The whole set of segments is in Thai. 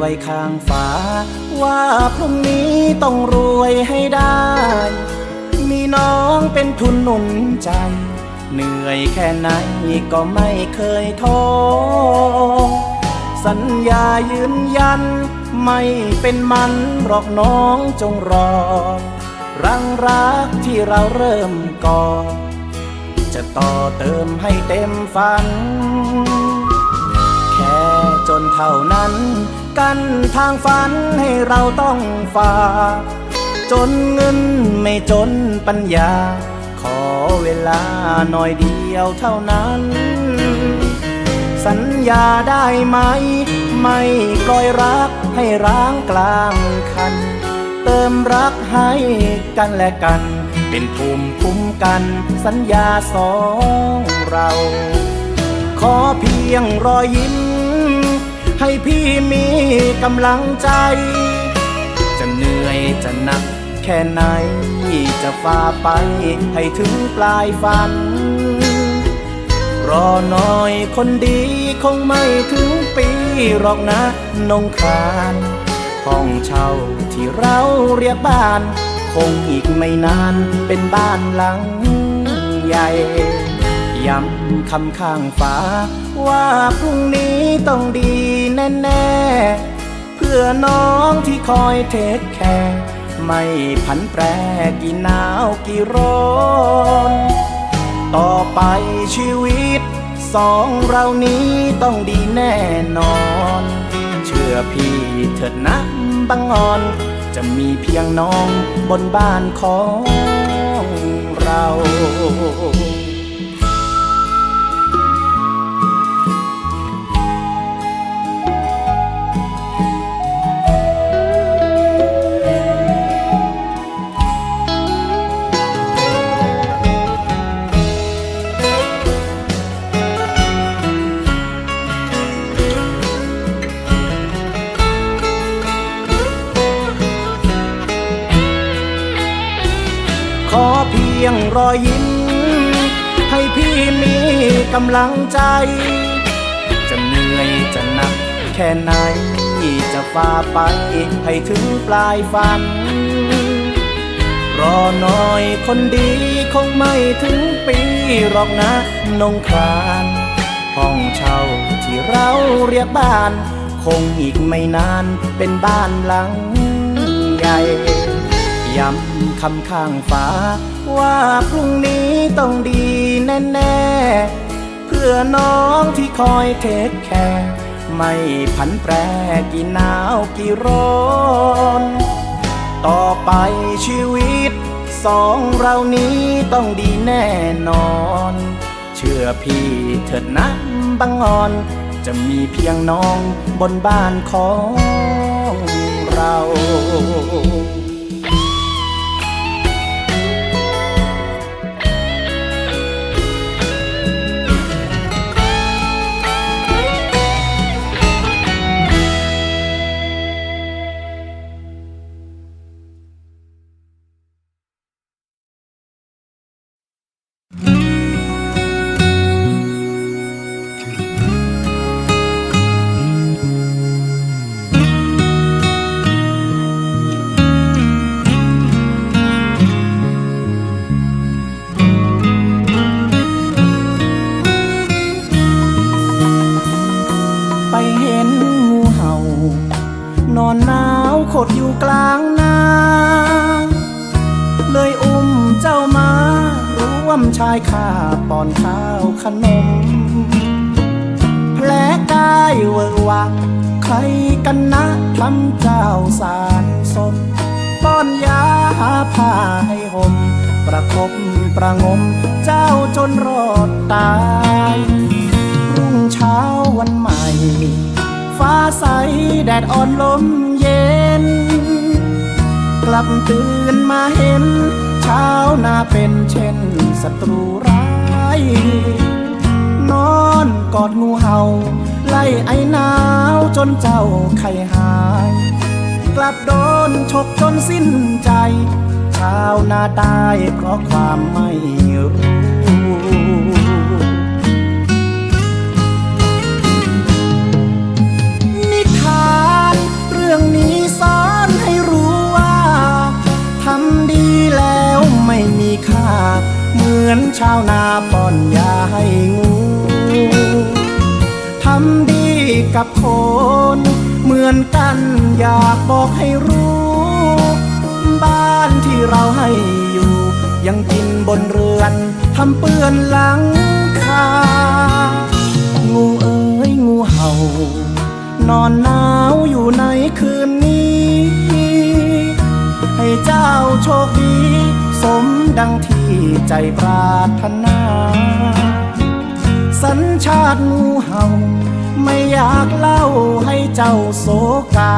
ไว้ข้างฝาว่าพรุ่งนี้ต้องรวยให้ได้มีน้องเป็นทุนหนุนใจเหนื่อยแค่ไหนก็ไม่เคยท้อสัญญายืนยันไม่เป็นมันหรอกน้องจงรอรังรักที่เราเริ่มก่อจะต่อเติมให้เต็มฝันแค่จนเท่านั้นกันทางฝันให้เราต้องฝ่าจนเงินไม่จนปัญญาขอเวลาหน่อยเดียวเท่านั้นสัญญาได้ไหมไม่ปล่อยรักให้ร้างกลางคันเติมรักให้กันและกันเป็นภูมิคุ้มกันสัญญาสองเราขอเพียงรอยยิ้มให้พี่มีกำลังใจจะเหนื่อยจะหนักแค่ไหนจะฝ่าไปให้ถึงปลายฝันรอหน่อยคนดีคงไม่ถึงปีหรอกนะนงครานห้องเช่าที่เราเรียกบ้านคงอีกไม่นานเป็นบ้านหลังใหญ่ย้ำคำข้างฟ้าว่าพรุ่งนี้ต้องดีแน่ๆเพื่อน้องที่คอยเทคแคร์ไม่ผันแปรกี่หนาวกี่ร้อนต่อไปชีวิตสองเรานี้ต้องดีแน่นอนเชื่อพี่เถิดนะบังอ่อนจะมีเพียงน้องบนบ้านของเราขอเพียงรอยยิ้มให้พี่มีกำลังใจจะเหนื่อยจะหนักแค่ไหนจะฝ่าไปให้ถึงปลายฝันรอหน่อยคนดีคงไม่ถึงปีหรอกนะนงครานห้องเช่าที่เราเรียกบ้านคงอีกไม่นานเป็นบ้านหลังใหญ่ย้ำคำข้างฟ้าว่าพรุ่งนี้ต้องดีแน่ๆเพื่อน้องที่คอยเทคแคร์ไม่ผันแปรกี่หนาวกี่ร้อนต่อไปชีวิตสองเรานี้ต้องดีแน่นอนเชื่อพี่เถิดนะบังอ่อนจะมีเพียงน้องบนบ้านของเรานอนหนาวขดอยู่กลางนาเลยอุ้มเจ้ามาร่วมชายคาป้อนข้าวขนมแผลกายเวอะวะใครกันนะทำเจ้าสารสมป้อนยาหาผ้าให้ห่มประคบประงมเจ้าจนรอดตายรุ่งเช้าวันใหม่ฟ้าใสแดดอ่อนลมเย็นกลับตื่นมาเห็นเช้าหน้าเป็นเช่นศัตรูร้ายนอนกอดงูเห่าไล่ไอหนาวจนเจ้าไข้หายกลับโดนฉกจนสิ้นใจชาวนาตายเพราะความไม่รู้นิทาน าวนาป้อนยาให้งูทำดีกับคนเหมือนกันอยากบอกให้รู้บ้านที่เราให้อยู่ยังกินบนเรือนทำเปื้อนหลังคางูเอ๋ยงูเห่านอนหนาวอยู่ในคืนนี้ให้เจ้าโชคดีสมดังที่ใจปรารถนาสัญชาติงูเห่าไม่อยากเล่าให้เจ้าโศกา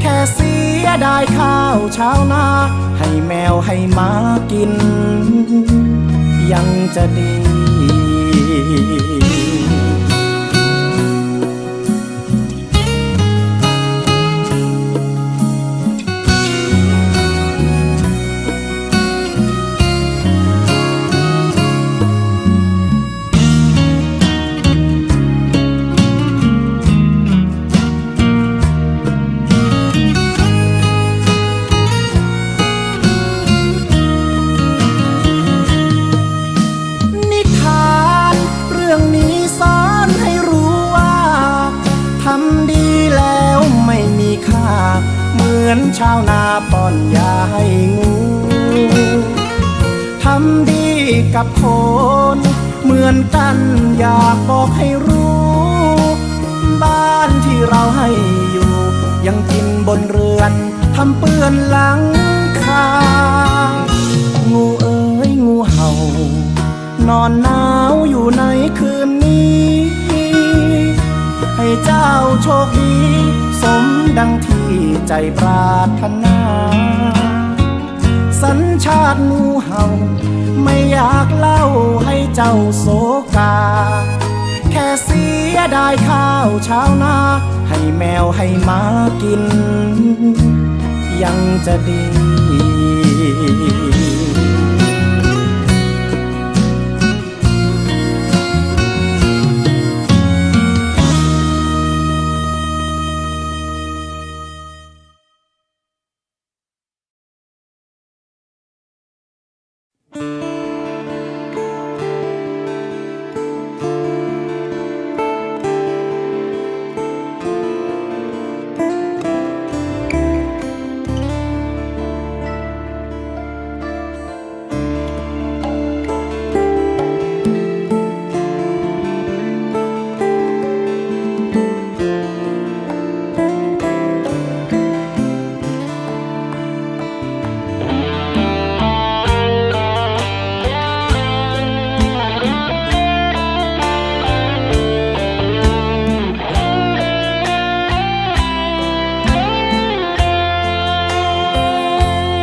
แค่เสียดายข้าวชาวนาให้แมวให้หมากินยังจะดีชาวนาป้อนยาให้งูทำดีกับคนเหมือนกันอยากบอกให้รู้บ้านที่เราให้อยู่ยังกินบนเรือนทำเปื้อนหลังคางูเอ๋ยงูเห่านอนหนาวอยู่ในคืนนี้ให้เจ้าโชคดีสมดังที่ใจปรารถนาสัญชาติงูเห่าไม่อยากเล่าให้เจ้าโศกาแค่เสียดายข้าวชาวนาให้แมวให้หมากินยังจะดี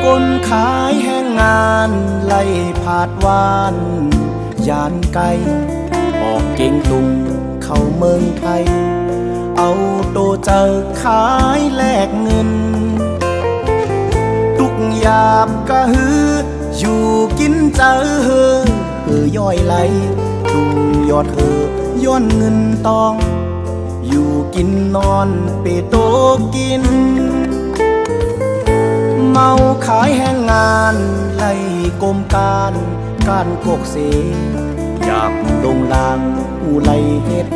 คนขายแห้งงานไล่ผาดวานยานไกลออกเก่งตุงเข้าเมืองไทยเอาโตเจอขายแลกเงินทุกหยาบกะฮืออยู่กินเจอเฮอย่อยไหลตุงยอดเฮย้อนเงินตองอยู่กินนอนเปโตกินเมาขายแห้งงานไล่กมการกกเสยามลงลางอูไล่เฮ็ด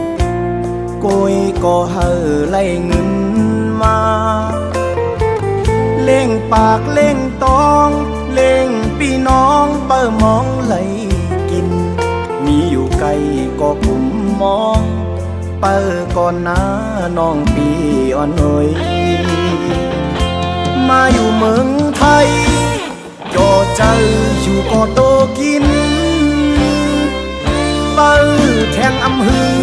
โกยก็เฮอไล่เงินมาเล่งปากเล่งตองเล่งพี่น้องเปิ่มองไหลกินมีอยู่ไกลก็กุมมองเปิ่ก่อนนะน้องปีอ่อนเอ๋ยมาอยู่เมืองไทยจอเจออยู่ก็โตกินเปิ่แทงอำหึง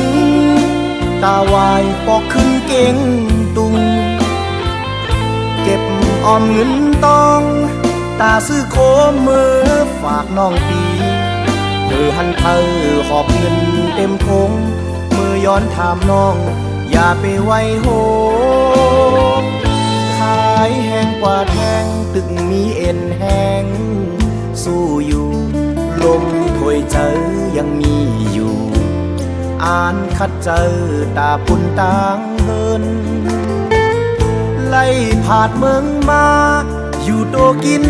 ตาวายปอกขึ้นเก่งตุงเก็บออมเงินตองตาซื้อโคมมือฝากน้องปีหันเธอหอบเงินเต็มทงมือย้อนถามน้องอย่าไปไว้โหขายแห้งกว่าแทงตึกมีเอ็นแห้งสู้อยู่ลมถอยเจอยังมีอยู่อ่านคัดเจอตาปุ่นต่างเฮินไล่ผาดเมืองมาอยู่โตกิน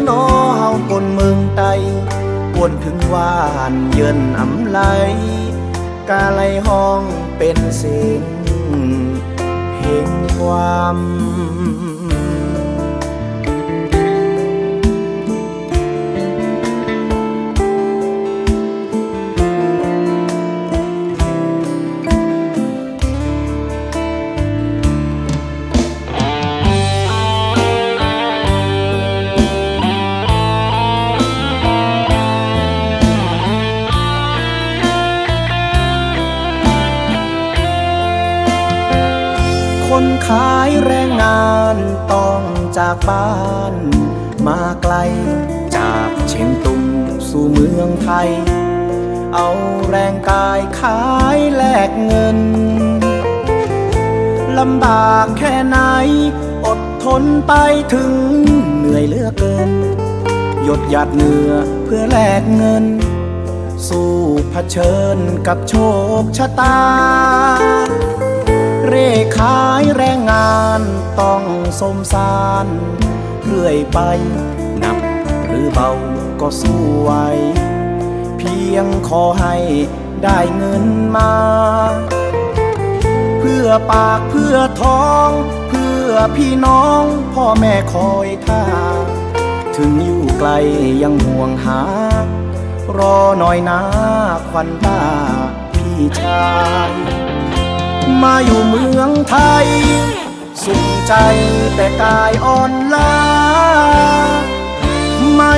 นอเฮาคนเมืองไต วนถึงว่านเยินอำไลกาไลห้องเป็นเสียงเพลงความคนขายแรงงานต้องจากบ้านมาไกลจากเชียงตุงสู่เมืองไทยเอาแรงกายขายแลกเงินลำบากแค่ไหนอดทนไปถึงเหนื่อยเหลือเกินหยดหยาดเหงื่อเพื่อแลกเงินสู้เผชิญกับโชคชะตาเร่ขายแรงงานต้องสมสารเรื่อยไปหนักหรือเบาก็สู้ไหวเพียงขอให้ได้เงินมาเพื่อปากเพื่อท้องเพื่อพี่น้องพ่อแม่คอยท่าถึงอยู่ไกลยังห่วงหารอหน่อยนะควันตาพี่ชายมาอยู่เมืองไทยสุขใจแต่กายอ่อนล้าไม่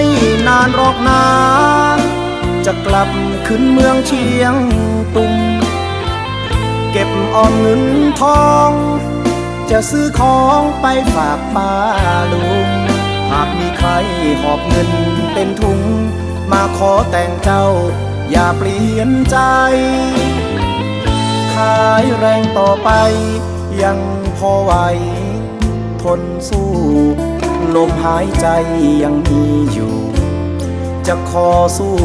นานหรอกนะจะกลับขึ้นเมืองเชียงตุงเก็บออมเงินทองจะซื้อของไปฝากป้าลุงหากมีใครหอบเงินเป็นถุงมาขอแต่งเจ้าอย่าเปลี่ยนใจขายแรงต่อไปยังพอไหวทนสู้ลมหายใจยังมีอยู่จะขอสู้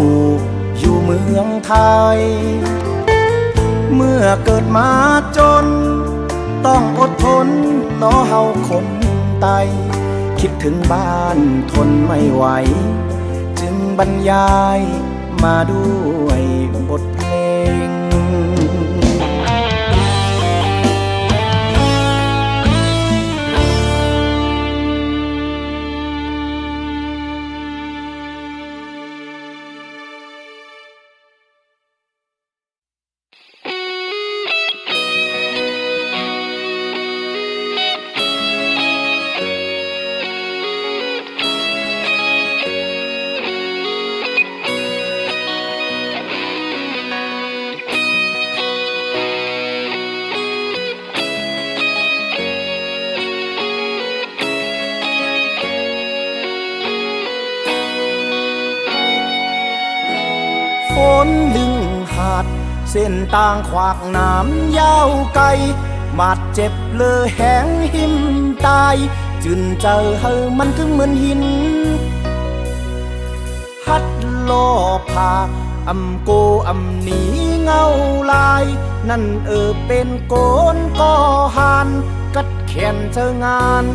อยู่เมืองไทยเมื่อเกิดมาจนต้องอดทนเนาะเฮาคนไตคิดถึงบ้านทนไม่ไหวจึงบรรยายมาด้วยบทเพลงฝนลึงหาดเส้นต่างขวากน้ำยาวไกลมาดเจ็บเลอแหงหิมตายจึนเจอเฮอมันถึงเหมือนหินฮัดล่อพาอำโกอำหนีเงาลายนั่นเป็นโกนก่อหานกัดแขนเจองาน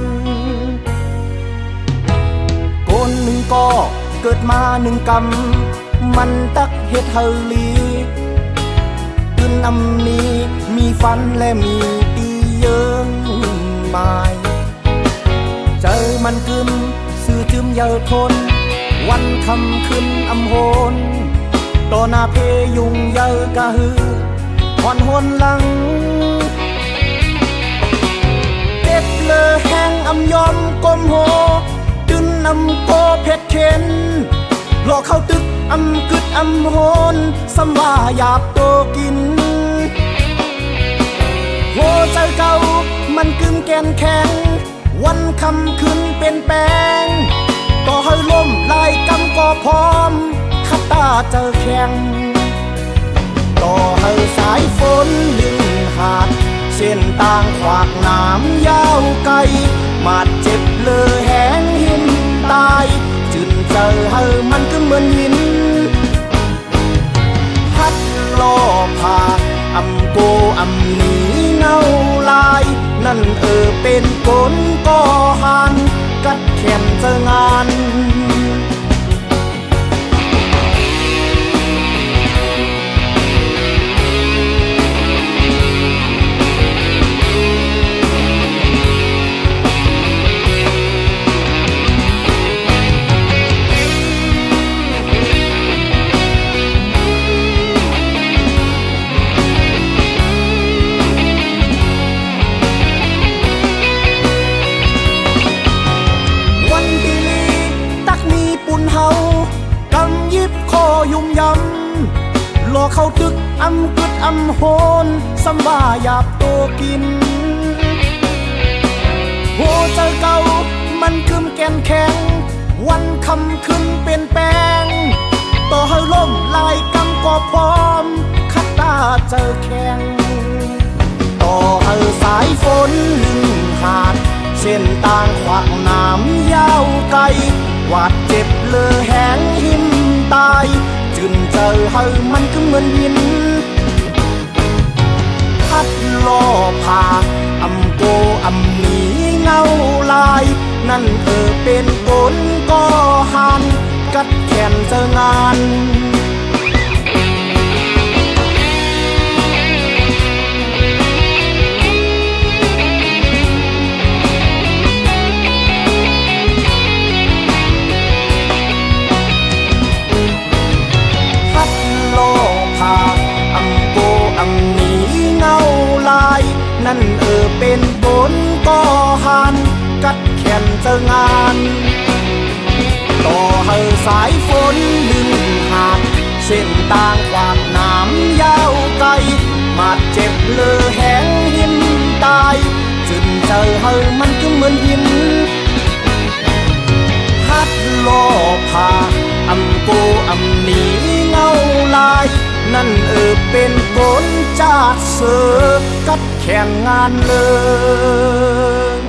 โกนหนึ่งก่อเกิดมาหนึ่งกำมันตักเฮ็ดเฮาลีขึ้นอำนี้มีฟันและมีตีเยิงไม้เจอมันกึมสื่อจึมเยาทนวันคำขึ้นอำโหนต่อหน้าเพยุงเยากะฮือหอนหนหลังเก็บเลอแห้งอำยอมก้มโหดึนอำโกเพชรเข็นหลอกเข้าตึกอำกึดอำโหนสำว่าหยาบโตกินโหใจเก่ามันกึมแกนแข็งวันคำขึ้นเป็นแปงต่อให้ล้มลายกำก็พร้อมขัดตาเจอแข็งต่อให้สายฝนลึงหาดเส้นต่างขวากน้ำยาวไกลมาดเจ็บเลอแหงหิมตายจึนเจอให้มันก็เหมือนหินพัดล่อพาอำโกอำหนีเงาลายนั่นเป็นกลก่อหานกัดแขนเจองาน ำกึดอำโหนสำว่าหยาบตัวกินหัวใจเก่ามันคืมแกนแข็งวันคำขึ้นเปลี่ยนแปลงต่อให้ล่มลายกำก็พร้อมคัดตาเจอแข็งต่อให้สายฝนลึงหาดเส้นต่างขวางน้ำยาวไกลหวาดเจ็บเลอแหงหิมตายจึงเจอให้มันก็เหมือนหินพัดล่อพาอำโกอำหนีเงาลายนั่นเป็นผลก่อหันกัดแขนเจองานพัดล่อพาอำโกอำหนีเงาลายนั่นเป็นผลก่อหันกัดแขนเจองานต่อให้สายฝนลึงหาดเส้นต่างขวางน้ำยาวไกลมาเจ็บเลอแหงหินตายจึงเจอให้มันก็เหมือนหินพัดล่อพาอำโกอำหนีเงาลายนั่นเป็นผลจากเสือกัดแขนงานเลย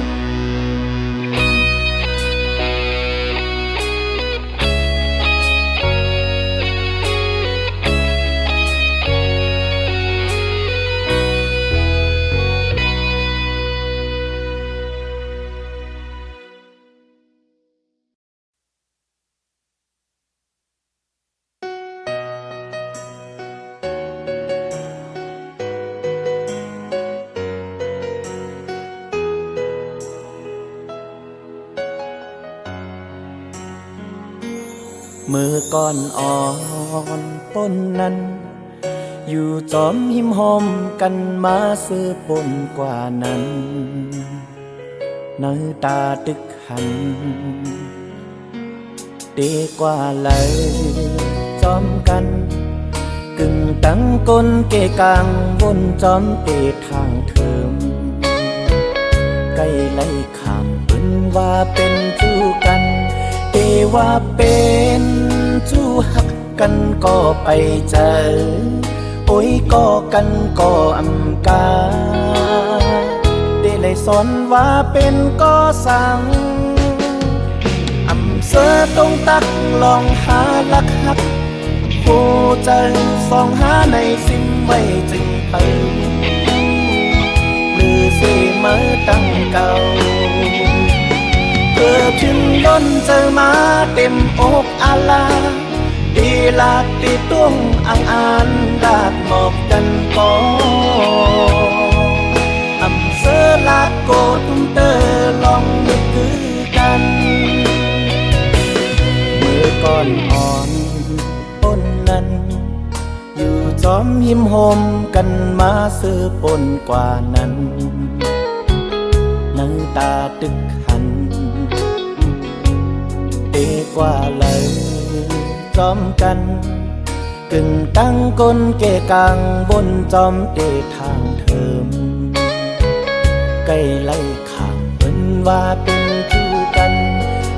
มือก่อนอ่อนต้นนั้นอยู่จอมหิมหอมกันมาซื้อปนกว่านั้นน้ำตาตึกหันเดกว่าเลยจอมกันกึ่งตั้งก้นเกกลางบนจอมเตทางเทิมใกล้ไล่ขามปืนว่าเป็นจู้กันเตว่าเป็นจู้หักกันก็ไปเจอโอ้ยก็กันก็อำกาได้เลยสอนว่าเป็นก็สั่งอำเสอตรงตักลองหาลักหักผู้ใจส่องหาในสิ่งไว้จึงเติมหรือสิมาตั้งเก่าเกิดถึงล้นเจอมาเต็มอกอาลาตีลาดตีตุ้งอ่างอ่านดาดหมอกกันก่ออำเสอลาดโกตุ้มเตอลองนึกคือกันมือก่อนอ่อนต้นนั้นอยู่จอมหิมหอมกันมาซื้อปนกว่านั้นน้ำตาตึกหันเอกว่าเลยจอมกันกึ่งตั้งก้นเกกลางบนจอมเตทางเทิมใกล้ไล่ข้างเพิ่นว่าเป็นจู้กัน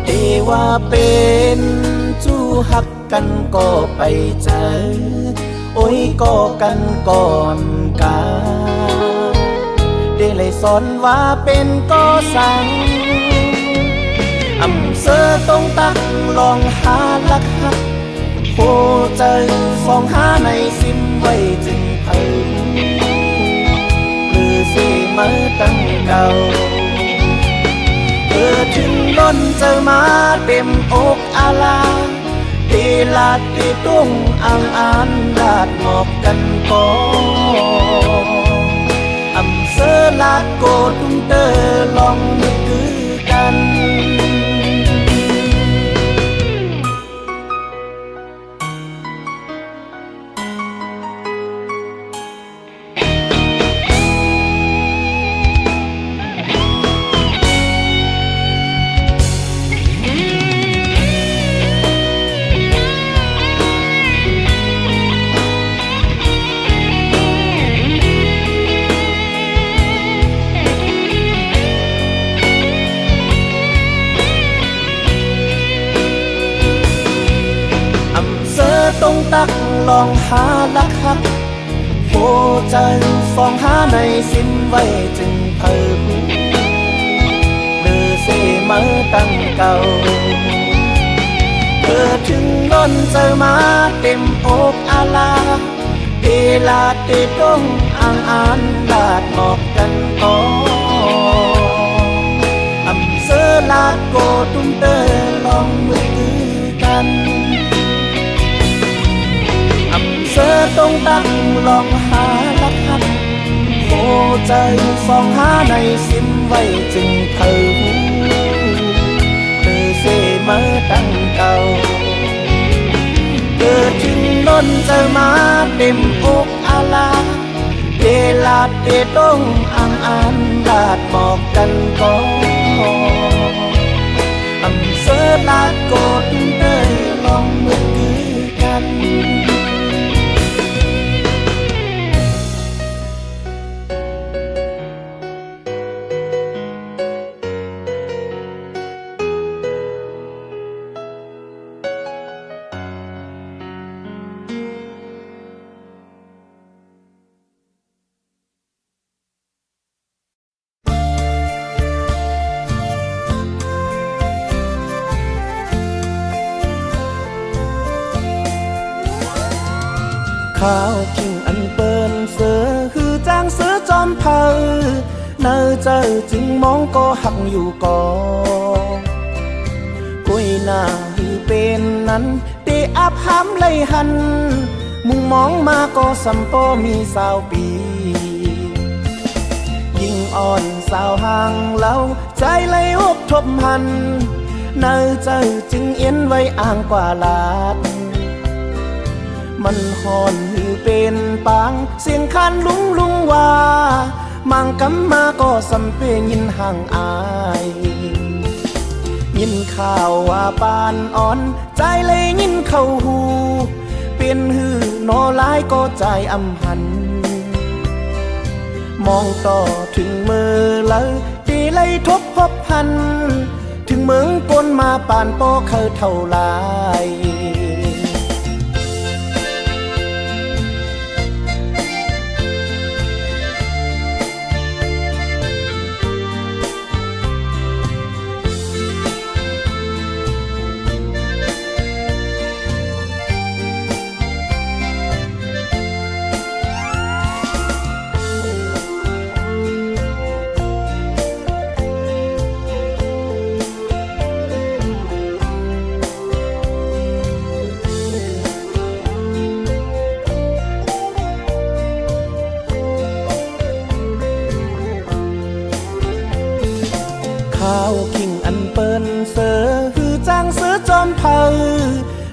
เตว่าเป็นจู้หักกันก็ไปเจอโอ้ยก็กันก่อนกาได้เลยสอนว่าเป็นก็สั่งอำเสอตรงตักลองหาลักหักโคใจส่องหาในสิ่งไว้จึงเพิ่มหรือสิมาตั้งเก่าเกิดถึงล้นเจอมาเต็มอกอาลาตีลาดตีตุ้งอ่างอ่านดาดหมอกกันก่ออำเสอลาดโกตุ้มเตอลองนึกคือกัน ต้องตักลองหาลักหักโหใจฟองหาในสิ้นไว้จึงเพิ่มเลือเสมาตั้งเก่าเธอถึงล้นเจอมาเต็มอกอาลาเดลาเดดงอ่างอ่านลาดหมอกกันก่ออำเสอลาดโกตุ้มเตอลองมือกันอำเสอต้องตั้งลองหาลักหักโหใจฟองหาในสิ้นไว้จึงเพิ่มเธอเสมาตั้งเก่าเกิดถึงล้นเจอมาเต็มอกอาลาเดลาดเดดงอ่างอ่านลาดหมอกกันก่ออำเสอลาดโกดเด้อลองมือกัน ข้าวกิ่งอันเปิ้นเสือคือจางเสือจอมเผาเนื้อเจอจึงมองก็หักอยู่ก่อกุยหน้าฮือเป็นนั้นเตอับห้ำเลยหันมุงมองมาก็สัมโปมีสาวปียิ่งอ่อนสาวห่างเล่าใจเลยหกทบหันเนื้อเจอจึงเอ็นไว้อ่างกว่าลาดมันหอนหือเป็นปางเสียงคันลุงว่ามังกำมาก็สำเพยินห่างอายยินข่าวว่าปานอ่อนใจเลยยินเข้าหูเป็นหือนอลายก็ใจอำหันมองต่อถึงมือเลยตีเลยทบพบพันถึงเมืองปนมาปานโปเคยเท่าไรข้าวกิ่งอันเปิ้นเสือฮือจางเสือจอมเผา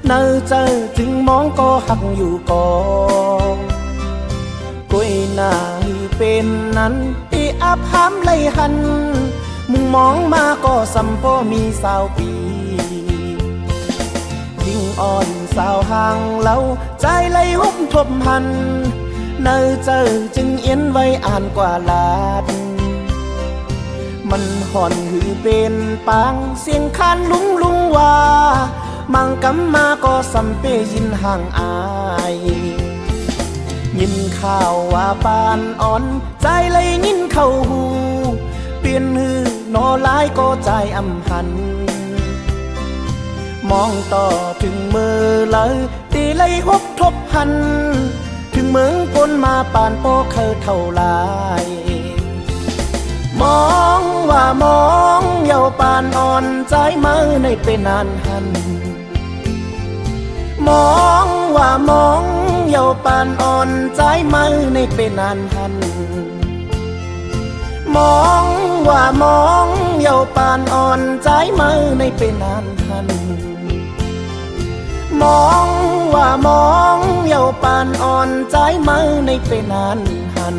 เนื้อเจอจึงมองก็หักอยู่ก่อกุยหน้าฮือเป็นนั้นตีอับห้ำเลยหันมุงมองมาก็สัมโพมีสาวปียิ่งอ่อนสาวห่างเล่าใจเลยหุบทบหันเนื้อเจอจึงเอ็นไว้อ่านกว่าลาดมันห่อนหือเป็นปางเสียงคันลุงว่ามังกำมาก็สัมเพยินห่างอายยินข่าวว่าปานอ่อนใจเลยยินเข้าหูเปลี่ยนหือนอลายก็ใจอำหันมองต่อถึงมือเลยตีเลยหกทบหันถึงเมืองปนมาปานโปเคยเท่าไรมองว่ามองเยาปานอ่อนใจมือในเป็นนานหันมองว่ามองเยาปานอ่อนใจมือในเป็นนานหันมองว่ามองเยาปานอ่อนใจมือในเป็นนานหันมองว่ามองเยาปานอ่อนใจมือในเป็นนานหัน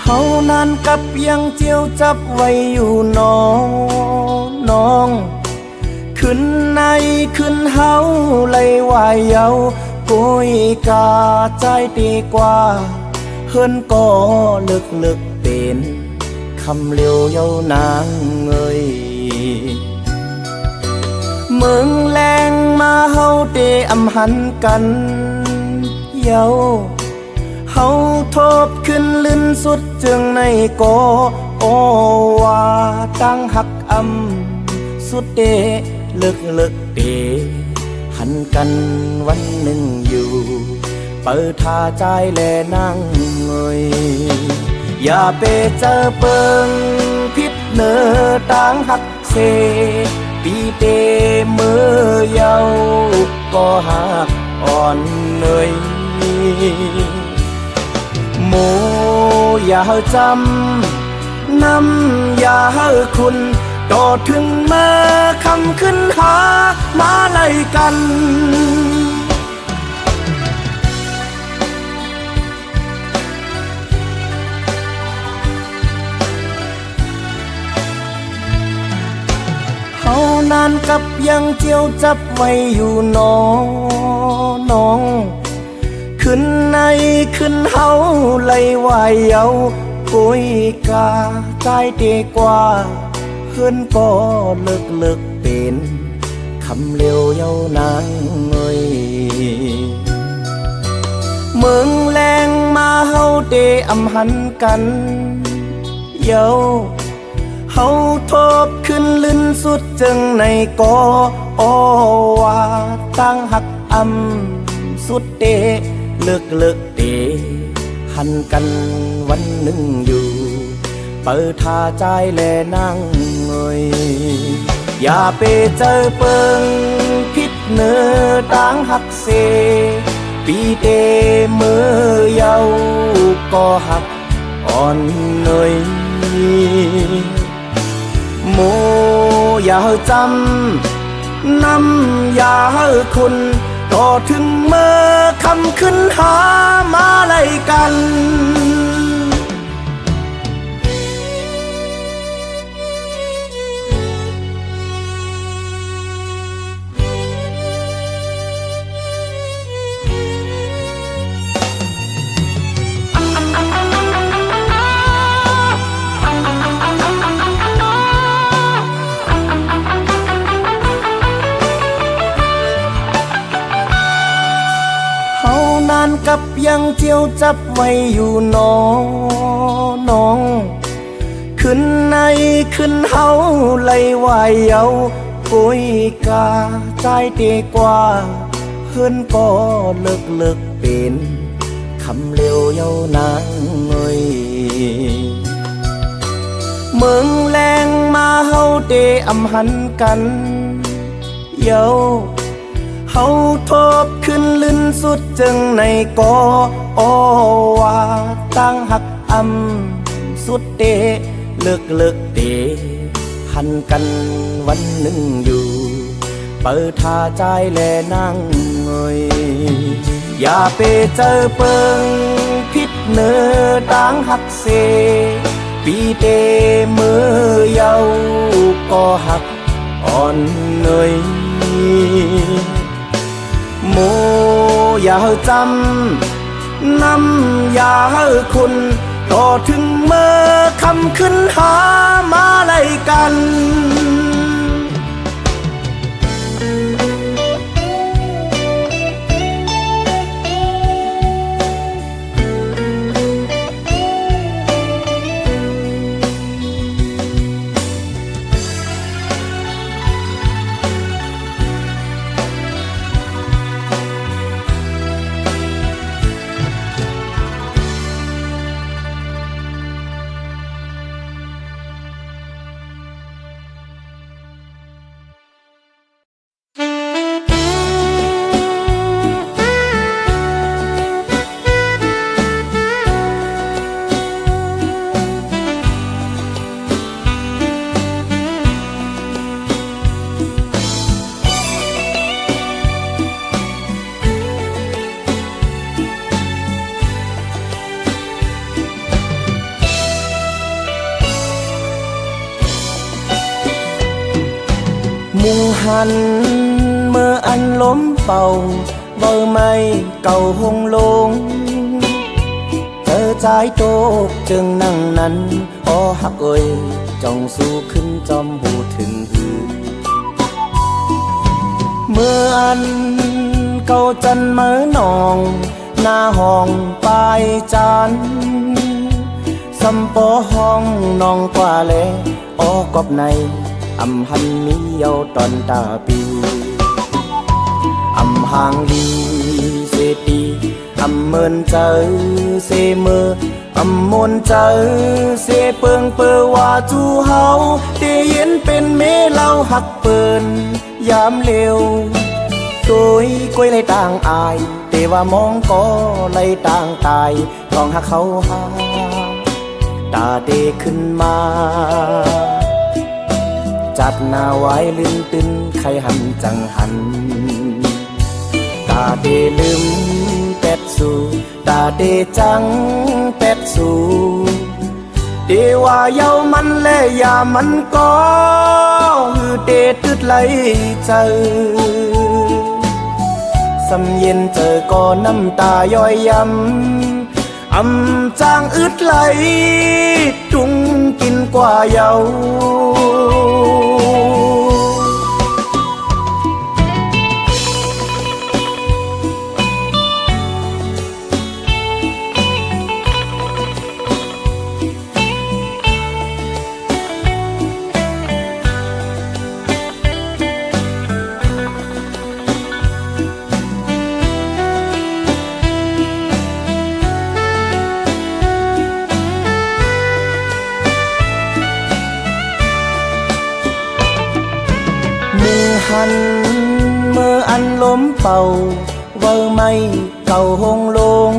เฮานั้นกับยังเจียวจับไว้อยู่น้องขึ้นในขึ้นเฮาไหลวายเยากุยกาใจดีกว่าเฮินก็ลึกเป็นคำเลียวเยานางเงยเมืองแรงมาเฮาเตอำหันกันเยาเฮาทบขึ้นลื่นสุดจึงในก็โอว่าตั้งหักสุดเดลึกเดหันกันวันหนึ่งอยู่เปิดท่าใจแลนั่งเงยอย่าไปเจอเปิงพิษเนอตั้งหักเซปีเตมือเยาก็หักอ่อนเนยโมอย่าจำนำอย่าคุณต่อถึงเมื่อคำขึ้นหามาไล่กันเฮานานกับยังเจียวจับไว้อยู่น้องขึ้นในขึ้นเฮาไหลวายเยากุยกาใจดีกว่าเฮินก็ลึกเป็นคำเลียวเยานางเงยเมืองแรงมาเฮาเตอำหันกันเยาเฮาทบขึ้นลื่นสุดจึงในก็โอว่าตั้งหักสุดเดลึกเดหันกันวันหนึ่งอยู่เปิดท่าใจแลนั่งเงยอย่าไปเจอเปิงพิษเนอตั้งหักเซปีเดมือเยาก็หักอ่อนเนยโมอย่าจำนำอย่าคุณต่อถึงเมื่อคำขึ้นหามาไล่กันกับยังเจียวจับไว้อยู่น้องขึ้นในขึ้นเฮาไหลวายเยากุยกาใจดีกว่าเฮินก็ลึกเป็นคำเลียวเยานางเงยเมืองแรงมาเฮาเตอำหันกันเยาเฮาทบขึ้นลื่นสุดจึงในก็โอว่าตั้งหักสุดเดลึกเดหันกันวันหนึ่งอยู่เปิดท่าใจแลนั่งเงยอย่าไปเจอเปิงพิษเนอตั้งหักเซปีเดมือเยาก็หักอ่อนเนยโมอย่าจำนำอย่าคุณต่อถึงเมื่อคำขึ้นหามาไล่กัน หันเมื่ออันล้มเป่าเบาไม่เก่าหงลงเธอใจโตกจึงนั่งนั้นอ้อหักเอ่ยจ้องสู้ขึ้นจอมหูถึงหือเมื่ออันเก่าจันเมื่อนองหน้าห้องปลายจันสัมปอห้องน้องกว่าแลอ้อกอบในอำหันมีเยาตอนตาปีอำห่างลีเสตีอำเมินเจอเสเมออำมนเจอเสเปิงเปอว่าจูเฮาเตเย็นเป็นเมเล่าหักเปินยามเร็วตัวกล้วยเลยต่างอายแต่ว่ามองก็เลยต่างตายลองหักเขาหาตาเดขึ้นมาจัดหน้าไว้ลืมตึนใครหันจังหันตาเดลืมเป็ดสู่ตาเดจังเป็ดสู่เดว่าเยามันและยามันก็ฮือเดตึดไหลเจอสำเย็นเจอก็น้ำตาย้อยยำจางอึดไหลจุงกินกว่าเยาหันเมื่ออันล้มเป่าเวอไม่เก่าหงลง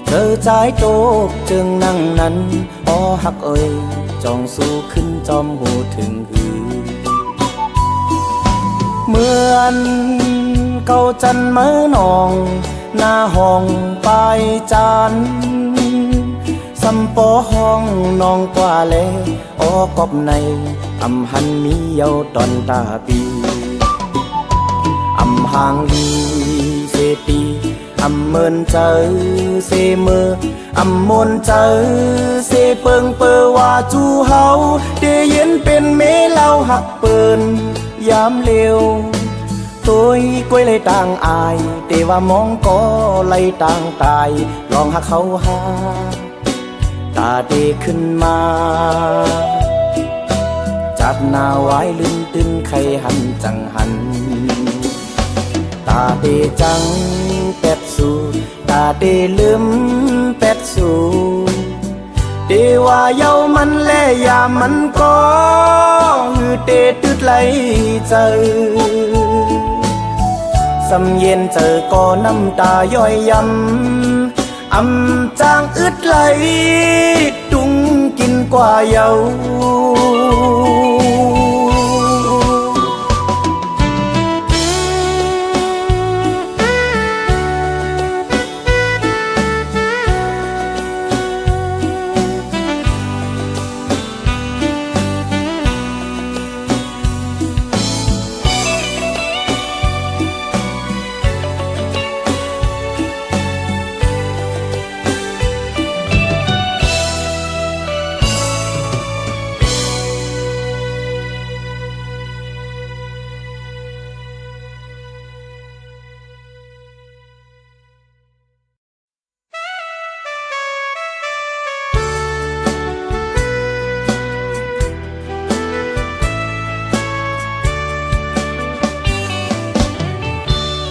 เธอใจโตกจึงนั่งนั้นอ้อหักเอ่ยจ้องสู้ขึ้นจอมหูถึงหือเมื่ออันเก่าจันเมื่อนองหน้าห้องปลายจานสัมปอห้องน้องกว่าแลอ้อกอบในอำหันมีเยาตอนตาปีอำห่างลีเสตีอำเมินเจอเสเมออำมนเจอเสเปิงเปอว่าจูเฮาเดเย็นเป็นเมเล่าหักเปินยามเร็วตัวกล้วยเลยต่างอายแต่ว่ามองก็เลยต่างตายลองหักเขาหาตาเดขึ้นมาจัดหน้าไว้ลืมตึนใครหันจังหันตาเดจังเป็ดสู่ตาเดลืมเป็ดสู่เดว่าเยามันและยามันก็ฮือเดตึดไหลเจอสำเย็นเจอก็น้ำตาย้อยยำจางอึดไหลดุงกินกว่าเยา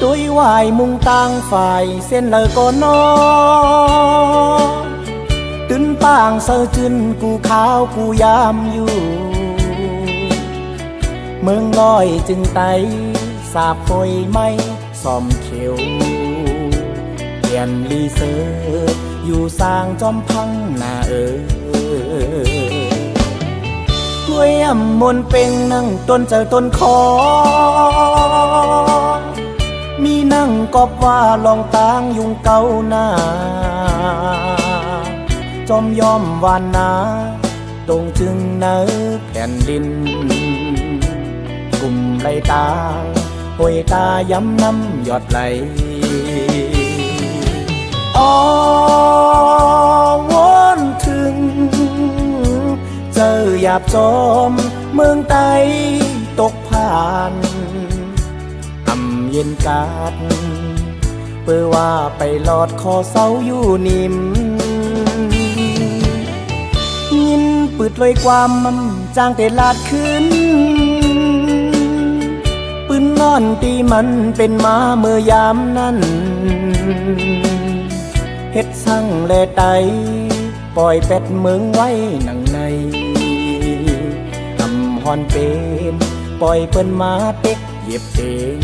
ด้วยวายมุงต่างฝ่ายเส้นเลยก็นอตึนปางเสือจึนกูขาวกูยามอยู่เมืองลอยจึงไตสาบปอยไม่ซ่อมเขียวเปลี่ยนลีเซอร์อยู่สร้างจอมพังหน้ากล้วยมนเป่งนั่งต้นเจอต้นคอมีนั่งกอบว่าลองตางยุงเก่าหน้าจอมยอมวานนาตรงจึงเนอแผ่นดินก กุมไหลตาหวยตาย้ำน้ำหยอดไหลอ้อวอนถึงเจอหยาบจอมเมืองไตตกผ่านเย็นกาดเพื่อว่าไปหลอดคอเสาอยู่นิ่มยินปืดลอยความมันจางแต่ลาดขึ้นปืนนอนตีมันเป็นมาเมื่อยามนั้นเฮ็ดสั่งแลไตปล่อยเป็ดเมืองไว้หนังในทำฮอนเป็นปล่อยเปิ้นมาเต็กเย็บเอง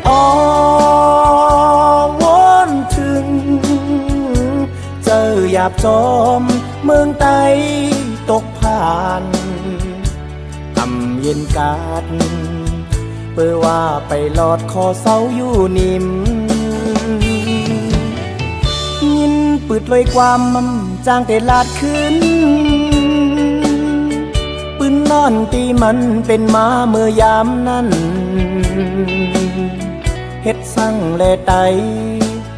อ้อวอนถึงเจอหยาบจอมเมืองไตตกผ่านเย็นกาดเพื่อว่าไปหลอดคอเสาอยู่นิ่มยินปืดลอยความมันจางแต่ลาดขึ้นปืนนอนตีมันเป็นมาเมื่อยามนั้นเฮ็ดสั่งแลไต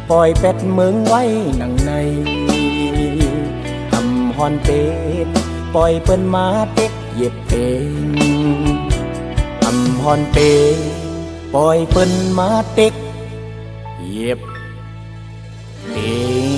ปล่อยเป็ดเมืองไว้หนังในทำฮอนเป็นปล่อยเปิ้นมาเต็กเย็บเองทำฮอนเป็นปล่อยเปิ้นมาเต็กเย็บเอง